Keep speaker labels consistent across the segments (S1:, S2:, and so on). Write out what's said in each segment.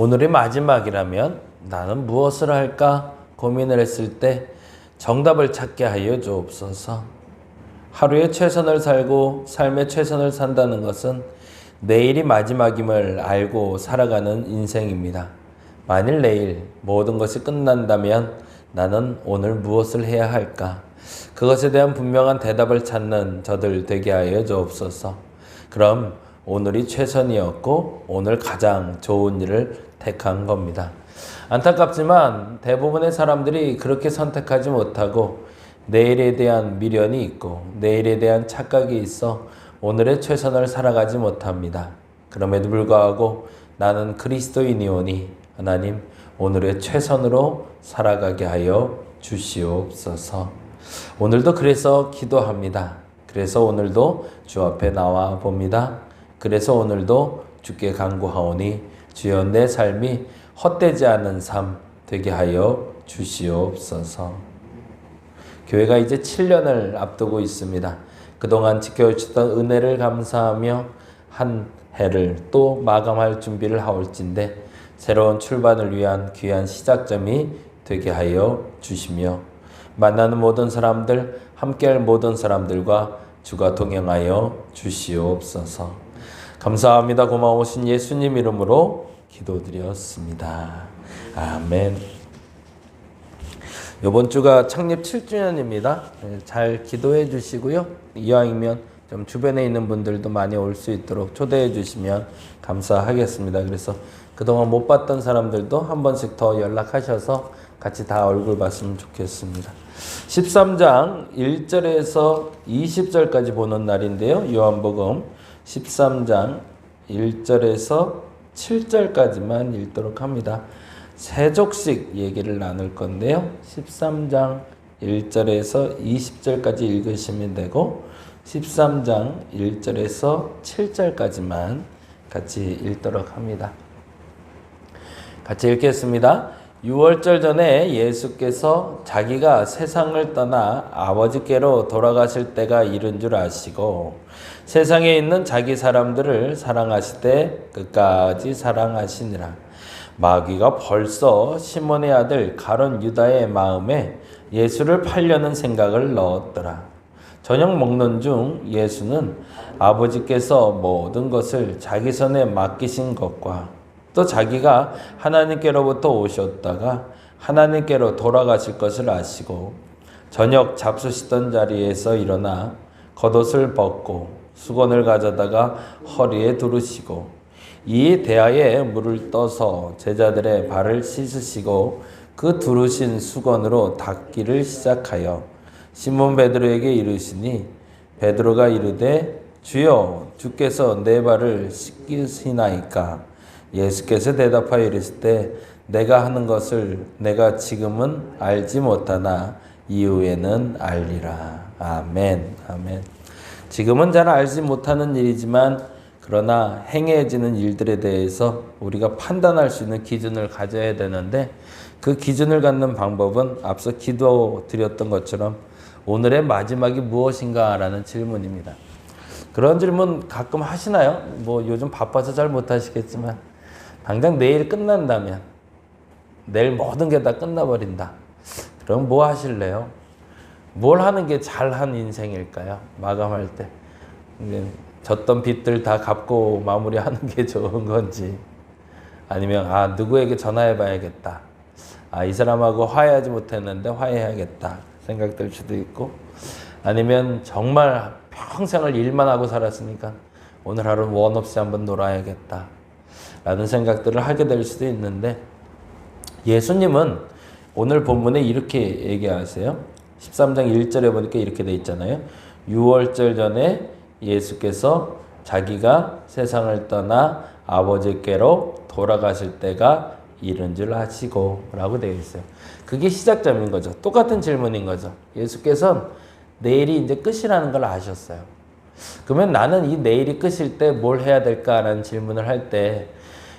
S1: 오늘이 마지막이라면 나는 무엇을 할까 고민을 했을 때 정답을 찾게 하여 주옵소서. 하루에 최선을 살고 삶의 최선을 산다는 것은 내일이 마지막임을 알고 살아가는 인생입니다. 만일 내일 모든 것이 끝난다면 나는 오늘 무엇을 해야 할까? 그것에 대한 분명한 대답을 찾는 저들 되게 하여 주옵소서. 그럼 오늘이 최선이었고 오늘 가장 좋은 일을 택한 겁니다. 안타깝지만 대부분의 사람들이 그렇게 선택하지 못하고 내일에 대한 미련이 있고 내일에 대한 착각이 있어 오늘의 최선을 살아가지 못합니다. 그럼에도 불구하고 나는 그리스도인이오니 하나님 오늘의 최선으로 살아가게 하여 주시옵소서. 오늘도 그래서 기도합니다. 그래서 오늘도 주 앞에 나와 봅니다. 그래서 오늘도 주께 간구하오니 주여 내 삶이 헛되지 않은 삶 되게 하여 주시옵소서. 교회가 이제 7년을 앞두고 있습니다. 그동안 지켜주셨던 은혜를 감사하며 한 해를 또 마감할 준비를 하올진데 새로운 출발을 위한 귀한 시작점이 되게 하여 주시며 만나는 모든 사람들, 함께할 모든 사람들과 주가 동행하여 주시옵소서. 감사합니다. 고마우신 예수님 이름으로 기도드렸습니다. 아멘. 이번 주가 창립 7주년입니다. 잘 기도해 주시고요. 이왕이면 좀 주변에 있는 분들도 많이 올 수 있도록 초대해 주시면 감사하겠습니다. 그래서 그동안 못 봤던 사람들도 한 번씩 더 연락하셔서 같이 다 얼굴 봤으면 좋겠습니다. 13장 1절에서 20절까지 보는 날인데요. 요한복음 13장 1절에서 7절까지만 읽도록 합니다. 세 족씩 얘기를 나눌 건데요. 13장 1절에서 20절까지 읽으시면 되고 13장 1절에서 7절까지만 같이 읽도록 합니다. 같이 읽겠습니다. 6월절 전에 예수께서 자기가 세상을 떠나 아버지께로 돌아가실 때가 이른 줄 아시고 세상에 있는 자기 사람들을 사랑하시되 끝까지 사랑하시니라. 마귀가 벌써 시몬의 아들 가룟 유다의 마음에 예수를 팔려는 생각을 넣었더라. 저녁 먹는 중 예수는 아버지께서 모든 것을 자기 손에 맡기신 것과 또 자기가 하나님께로부터 오셨다가 하나님께로 돌아가실 것을 아시고 저녁 잡수시던 자리에서 일어나 겉옷을 벗고 수건을 가져다가 허리에 두르시고 이 대야에 물을 떠서 제자들의 발을 씻으시고 그 두르신 수건으로 닦기를 시작하여 시몬 베드로에게 이르시니 베드로가 이르되 주여 주께서 내 발을 씻기시나이까. 예수께서 대답하여 이르시되 내가 하는 것을 내가 지금은 알지 못하나 이후에는 알리라. 아멘. 아멘. 지금은 잘 알지 못하는 일이지만 그러나 행해지는 일들에 대해서 우리가 판단할 수 있는 기준을 가져야 되는데 그 기준을 갖는 방법은 앞서 기도드렸던 것처럼 오늘의 마지막이 무엇인가 라는 질문입니다. 그런 질문 가끔 하시나요? 뭐 요즘 바빠서 잘 못하시겠지만 당장 내일 끝난다면 내일 모든 게 다 끝나버린다. 그럼 뭐 하실래요? 뭘 하는 게 잘한 인생일까요? 마감할 때. 졌던 빚들 다 갚고 마무리하는 게 좋은 건지 아니면 누구에게 전화해 봐야겠다. 이 사람하고 화해하지 못했는데 화해해야겠다 생각될 수도 있고 아니면 정말 평생을 일만 하고 살았으니까 오늘 하루는 원 없이 한번 놀아야겠다 라는 생각들을 하게 될 수도 있는데 예수님은 오늘 본문에 이렇게 얘기하세요. 13장 1절에 보니까 이렇게 돼 있잖아요. 6월절 전에 예수께서 자기가 세상을 떠나 아버지께로 돌아가실 때가 이른 줄 아시고 라고 되어 있어요. 그게 시작점인 거죠. 똑같은 질문인 거죠. 예수께서는 내일이 이제 끝이라는 걸 아셨어요. 그러면 나는 이 내일이 끝일 때 뭘 해야 될까라는 질문을 할 때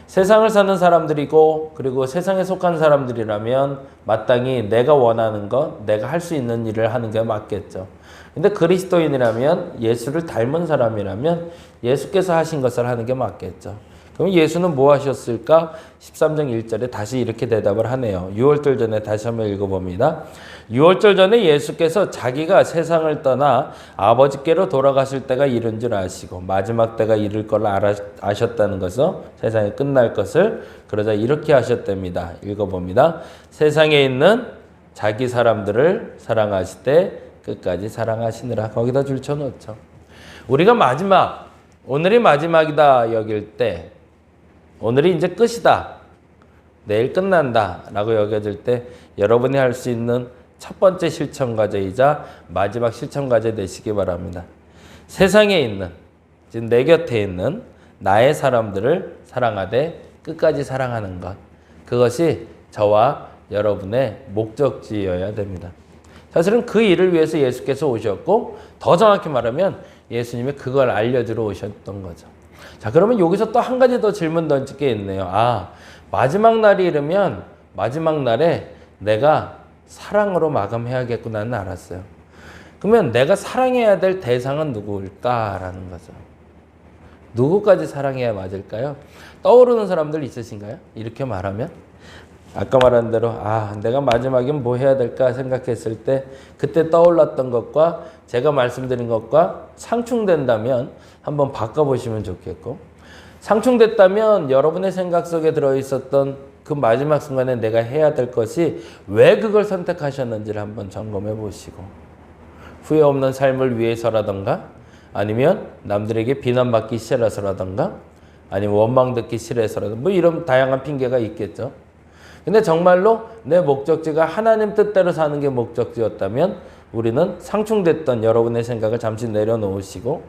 S1: 세상을 사는 사람들이고 그리고 세상에 속한 사람들이라면 마땅히 내가 원하는 것, 내가 할 수 있는 일을 하는 게 맞겠죠. 근데 그리스도인이라면 예수를 닮은 사람이라면 예수께서 하신 것을 하는 게 맞겠죠. 그럼 예수는 뭐 하셨을까? 13장 1절에 다시 이렇게 대답을 하네요. 6월절 전에 다시 한번 읽어봅니다. 6월절 전에 예수께서 자기가 세상을 떠나 아버지께로 돌아가실 때가 이른 줄 아시고 마지막 때가 이를 걸 아셨다는 것은 세상이 끝날 것을 그러자 이렇게 하셨답니다. 읽어봅니다. 세상에 있는 자기 사람들을 사랑하실 때 끝까지 사랑하시느라. 거기다 줄 쳐놓죠. 우리가 오늘이 마지막이다 여길 때, 오늘이 이제 끝이다, 내일 끝난다 라고 여겨질 때 여러분이 할 수 있는 첫 번째 실천과제이자 마지막 실천과제 되시기 바랍니다. 세상에 있는, 지금 내 곁에 있는 나의 사람들을 사랑하되 끝까지 사랑하는 것, 그것이 저와 여러분의 목적지여야 됩니다. 사실은 그 일을 위해서 예수께서 오셨고, 더 정확히 말하면 예수님이 그걸 알려주러 오셨던 거죠. 자, 그러면 여기서 또 한 가지 더 질문 던질 게 있네요. 마지막 날이 이르면 마지막 날에 내가 사랑으로 마감해야겠구나는 알았어요. 그러면 내가 사랑해야 될 대상은 누구일까라는 거죠. 누구까지 사랑해야 맞을까요? 떠오르는 사람들 있으신가요? 이렇게 말하면? 아까 말한 대로 내가 마지막엔 뭐 해야 될까 생각했을 때 그때 떠올랐던 것과 제가 말씀드린 것과 상충된다면 한번 바꿔보시면 좋겠고, 상충됐다면 여러분의 생각 속에 들어있었던 그 마지막 순간에 내가 해야 될 것이 왜 그걸 선택하셨는지를 한번 점검해 보시고, 후회 없는 삶을 위해서라던가, 아니면 남들에게 비난받기 싫어서라던가, 아니면 원망 듣기 싫어서라던가, 뭐 이런 다양한 핑계가 있겠죠. 근데 정말로 내 목적지가 하나님 뜻대로 사는 게 목적지였다면 우리는 상충됐던 여러분의 생각을 잠시 내려놓으시고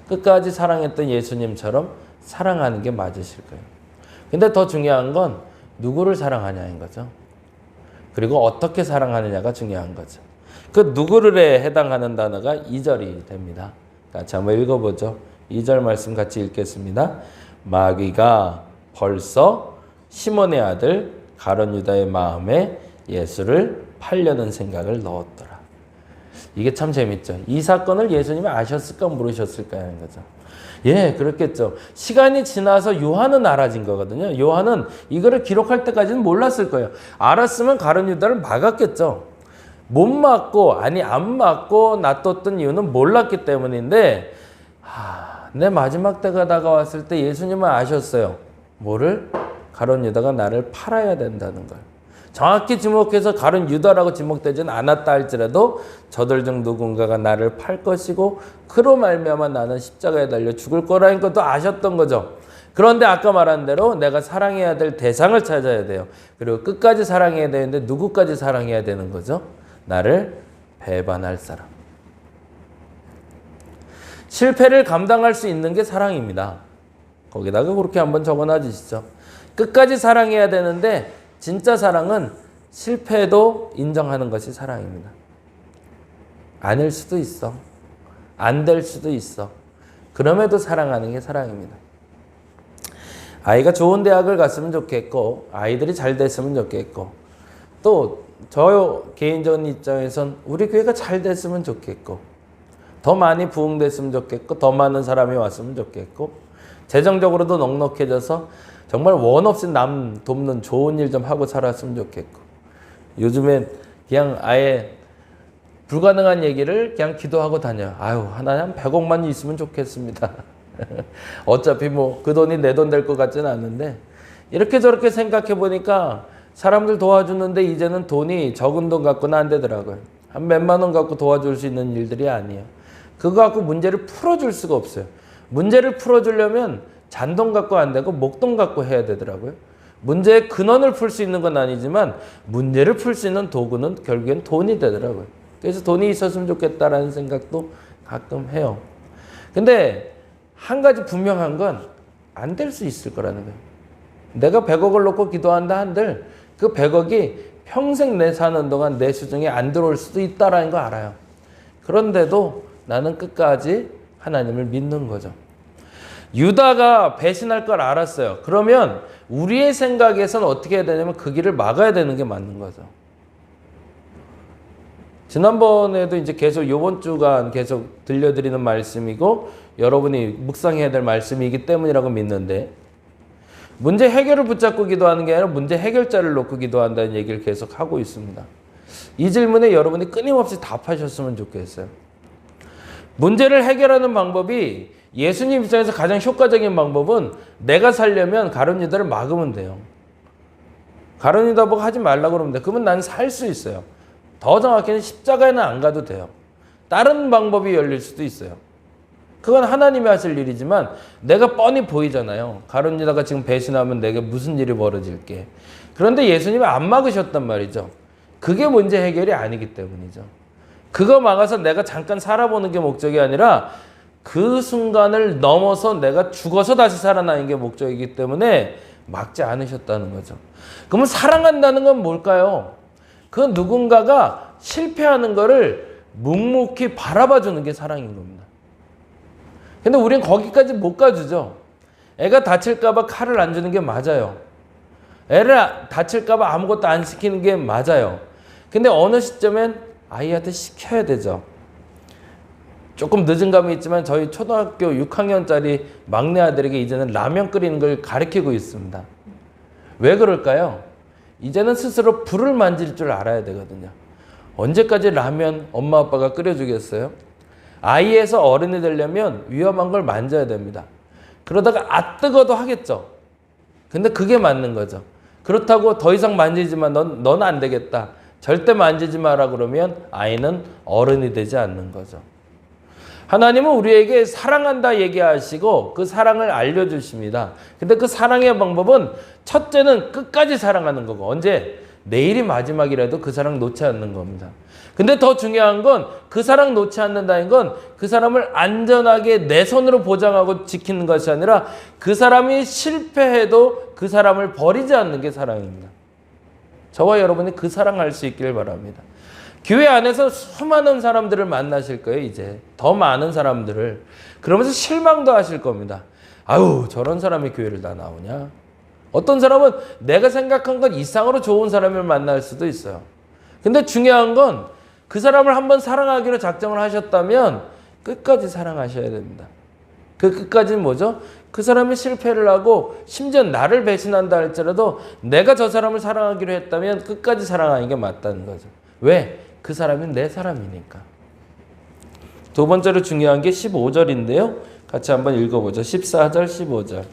S1: 끝까지 사랑했던 예수님처럼 사랑하는 게 맞으실 거예요. 근데 더 중요한 건 누구를 사랑하냐인 거죠. 그리고 어떻게 사랑하느냐가 중요한 거죠. 그 누구를에 해당하는 단어가 2절이 됩니다. 같이 한번 읽어보죠. 2절 말씀 같이 읽겠습니다. 마귀가 벌써 시몬의 아들 가룟 유다의 마음에 예수를 팔려는 생각을 넣었더라. 이게 참 재밌죠. 이 사건을 예수님이 아셨을까 모르셨을까 하는 거죠. 예, 그렇겠죠. 시간이 지나서 요한은 알아진 거거든요. 요한은 이거를 기록할 때까지는 몰랐을 거예요. 알았으면 가룟 유다를 막았겠죠. 못 막고, 안 막고 놔뒀던 이유는 몰랐기 때문인데, 내 마지막 때가 다가왔을 때 예수님은 아셨어요. 뭐를? 가룟 유다가 나를 팔아야 된다는 걸. 정확히 지목해서 가룟 유다라고 지목되지는 않았다 할지라도 저들 중 누군가가 나를 팔 것이고 그로 말미암아 나는 십자가에 달려 죽을 거라는 것도 아셨던 거죠. 그런데 아까 말한 대로 내가 사랑해야 될 대상을 찾아야 돼요. 그리고 끝까지 사랑해야 되는데 누구까지 사랑해야 되는 거죠? 나를 배반할 사람. 실패를 감당할 수 있는 게 사랑입니다. 거기다가 그렇게 한번 적어놔 주시죠. 끝까지 사랑해야 되는데 진짜 사랑은 실패도 인정하는 것이 사랑입니다. 아닐 수도 있어. 안 될 수도 있어. 그럼에도 사랑하는 게 사랑입니다. 아이가 좋은 대학을 갔으면 좋겠고 아이들이 잘 됐으면 좋겠고 또 저 개인적인 입장에선 우리 교회가 잘 됐으면 좋겠고 더 많이 부흥됐으면 좋겠고 더 많은 사람이 왔으면 좋겠고 재정적으로도 넉넉해져서 정말 원 없이 남 돕는 좋은 일 좀 하고 살았으면 좋겠고 요즘엔 그냥 아예 불가능한 얘기를 그냥 기도하고 다녀요. 하나님 100억만 있으면 좋겠습니다. 어차피 뭐 그 돈이 내 돈 될 것 같지는 않은데 이렇게 저렇게 생각해 보니까 사람들 도와주는데 이제는 돈이 적은 돈 갖고는 안 되더라고요. 한 몇만 원 갖고 도와줄 수 있는 일들이 아니에요. 그거 갖고 문제를 풀어줄 수가 없어요. 문제를 풀어주려면 잔돈 갖고 안 되고 목돈 갖고 해야 되더라고요. 문제의 근원을 풀 수 있는 건 아니지만 문제를 풀 수 있는 도구는 결국엔 돈이 되더라고요. 그래서 돈이 있었으면 좋겠다라는 생각도 가끔 해요. 근데 한 가지 분명한 건 안 될 수 있을 거라는 거예요. 내가 100억을 놓고 기도한다 한들 그 100억이 평생 내 사는 동안 내 수중에 안 들어올 수도 있다라는 거 알아요. 그런데도 나는 끝까지 하나님을 믿는 거죠. 유다가 배신할 걸 알았어요. 그러면 우리의 생각에서는 어떻게 해야 되냐면 그 길을 막아야 되는 게 맞는 거죠. 지난번에도 이제 계속 이번 주간 계속 들려드리는 말씀이고 여러분이 묵상해야 될 말씀이기 때문이라고 믿는데 문제 해결을 붙잡고 기도하는 게 아니라 문제 해결자를 놓고 기도한다는 얘기를 계속 하고 있습니다. 이 질문에 여러분이 끊임없이 답하셨으면 좋겠어요. 문제를 해결하는 방법이 예수님 입장에서 가장 효과적인 방법은 내가 살려면 가룟 유다를 막으면 돼요. 가룟 유다 보고 하지 말라고 그러면 돼. 그러면 난 살 수 있어요. 더 정확히는 십자가에는 안 가도 돼요. 다른 방법이 열릴 수도 있어요. 그건 하나님이 하실 일이지만 내가 뻔히 보이잖아요. 가룟 유다가 지금 배신하면 내게 무슨 일이 벌어질게. 그런데 예수님이 안 막으셨단 말이죠. 그게 문제 해결이 아니기 때문이죠. 그거 막아서 내가 잠깐 살아보는 게 목적이 아니라 그 순간을 넘어서 내가 죽어서 다시 살아나는 게 목적이기 때문에 막지 않으셨다는 거죠. 그러면 사랑한다는 건 뭘까요? 그 누군가가 실패하는 거를 묵묵히 바라봐 주는 게 사랑인 겁니다. 근데 우린 거기까지 못 가주죠. 애가 다칠까 봐 칼을 안 주는 게 맞아요. 애를 다칠까 봐 아무것도 안 시키는 게 맞아요. 근데 어느 시점엔 아이한테 시켜야 되죠. 조금 늦은 감이 있지만 저희 초등학교 6학년짜리 막내 아들에게 이제는 라면 끓이는 걸 가르치고 있습니다. 왜 그럴까요? 이제는 스스로 불을 만질 줄 알아야 되거든요. 언제까지 라면 엄마 아빠가 끓여주겠어요? 아이에서 어른이 되려면 위험한 걸 만져야 됩니다. 그러다가 아 뜨거도 하겠죠. 근데 그게 맞는 거죠. 그렇다고 더 이상 만지지만 넌 안 되겠다. 절대 만지지 마라 그러면 아이는 어른이 되지 않는 거죠. 하나님은 우리에게 사랑한다 얘기하시고 그 사랑을 알려주십니다. 근데 그 사랑의 방법은 첫째는 끝까지 사랑하는 거고 언제? 내일이 마지막이라도 그 사랑 놓지 않는 겁니다. 근데 더 중요한 건 그 사랑 놓지 않는다는 건 그 사람을 안전하게 내 손으로 보장하고 지키는 것이 아니라 그 사람이 실패해도 그 사람을 버리지 않는 게 사랑입니다. 저와 여러분이 그 사랑할 수 있기를 바랍니다. 교회 안에서 수많은 사람들을 만나실 거예요. 이제 더 많은 사람들을. 그러면서 실망도 하실 겁니다. 아유 저런 사람이 교회를 다 나오냐. 어떤 사람은 내가 생각한 것 이상으로 좋은 사람을 만날 수도 있어요. 근데 중요한 건 그 사람을 한번 사랑하기로 작정을 하셨다면 끝까지 사랑하셔야 됩니다. 그 끝까지는 뭐죠? 그 사람이 실패를 하고 심지어 나를 배신한다 할지라도 내가 저 사람을 사랑하기로 했다면 끝까지 사랑하는 게 맞다는 거죠. 왜? 그 사람이 내 사람이니까. 두 번째로 중요한 게 15절인데요. 같이 한번 읽어보죠. 14절, 15절.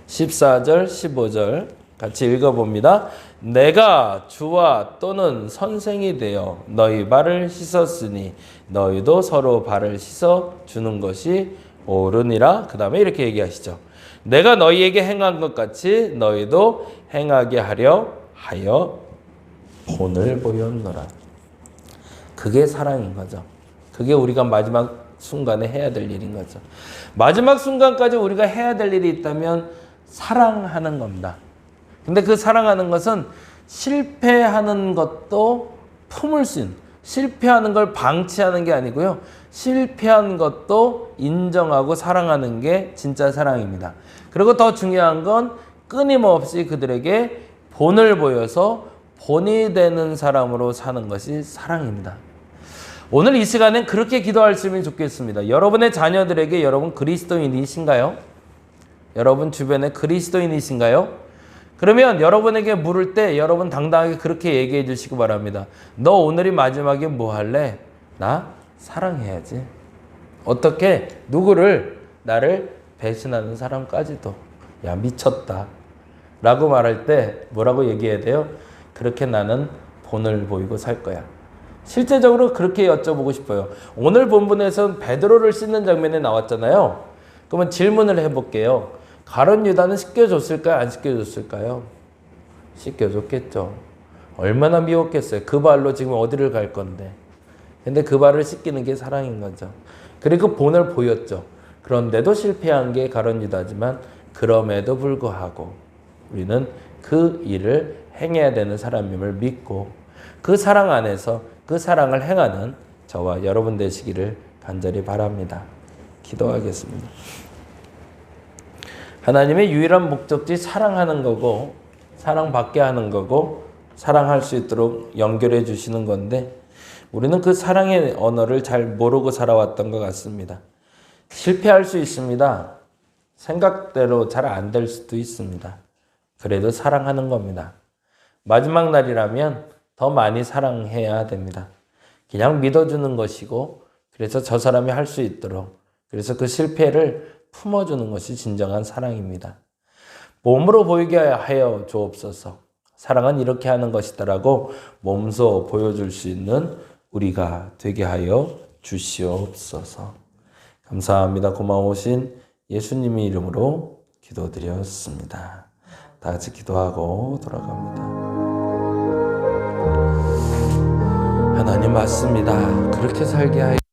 S1: 14절, 15절 같이 읽어봅니다. 내가 주와 또는 선생이 되어 너희 발을 씻었으니 너희도 서로 발을 씻어 주는 것이 옳으니라. 그 다음에 이렇게 얘기하시죠. 내가 너희에게 행한 것 같이 너희도 행하게 하려 하여 본을 보였노라. 그게 사랑인 거죠. 그게 우리가 마지막 순간에 해야 될 일인 거죠. 마지막 순간까지 우리가 해야 될 일이 있다면 사랑하는 겁니다. 근데 그 사랑하는 것은 실패하는 것도 품을 수 있는, 실패하는 걸 방치하는 게 아니고요. 실패한 것도 인정하고 사랑하는 게 진짜 사랑입니다. 그리고 더 중요한 건 끊임없이 그들에게 본을 보여서 본이 되는 사람으로 사는 것이 사랑입니다. 오늘 이 시간엔 그렇게 기도하시면 좋겠습니다. 여러분의 자녀들에게 여러분 그리스도인이신가요? 여러분 주변에 그리스도인이신가요? 그러면 여러분에게 물을 때 여러분 당당하게 그렇게 얘기해 주시기 바랍니다. 너 오늘이 마지막에 뭐 할래? 나 사랑해야지. 어떻게? 누구를? 나를 배신하는 사람까지도. 야 미쳤다. 라고 말할 때 뭐라고 얘기해야 돼요? 그렇게 나는 본을 보이고 살 거야. 실제적으로 그렇게 여쭤보고 싶어요. 오늘 본문에서는 베드로를 씻는 장면이 나왔잖아요. 그러면 질문을 해볼게요. 가룟 유다는 씻겨줬을까요? 안 씻겨줬을까요? 씻겨줬겠죠. 얼마나 미웠겠어요. 그 발로 지금 어디를 갈 건데. 근데 그 발을 씻기는 게 사랑인 거죠. 그리고 본을 보였죠. 그런데도 실패한 게 가룟 유다지만 그럼에도 불구하고 우리는 그 일을 행해야 되는 사람임을 믿고 그 사랑 안에서 그 사랑을 행하는 저와 여러분 되시기를 간절히 바랍니다. 기도하겠습니다. 하나님의 유일한 목적지 사랑하는 거고 사랑받게 하는 거고 사랑할 수 있도록 연결해 주시는 건데 우리는 그 사랑의 언어를 잘 모르고 살아왔던 것 같습니다. 실패할 수 있습니다. 생각대로 잘 안 될 수도 있습니다. 그래도 사랑하는 겁니다. 마지막 날이라면 더 많이 사랑해야 됩니다. 그냥 믿어주는 것이고, 그래서 저 사람이 할 수 있도록, 그래서 그 실패를 품어주는 것이 진정한 사랑입니다. 몸으로 보이게 하여 주옵소서. 사랑은 이렇게 하는 것이다라고 몸소 보여줄 수 있는 우리가 되게 하여 주시옵소서. 감사합니다. 고마우신 예수님의 이름으로 기도드렸습니다. 다 같이 기도하고 돌아갑니다. 하나님 맞습니다. 그렇게 살게 하여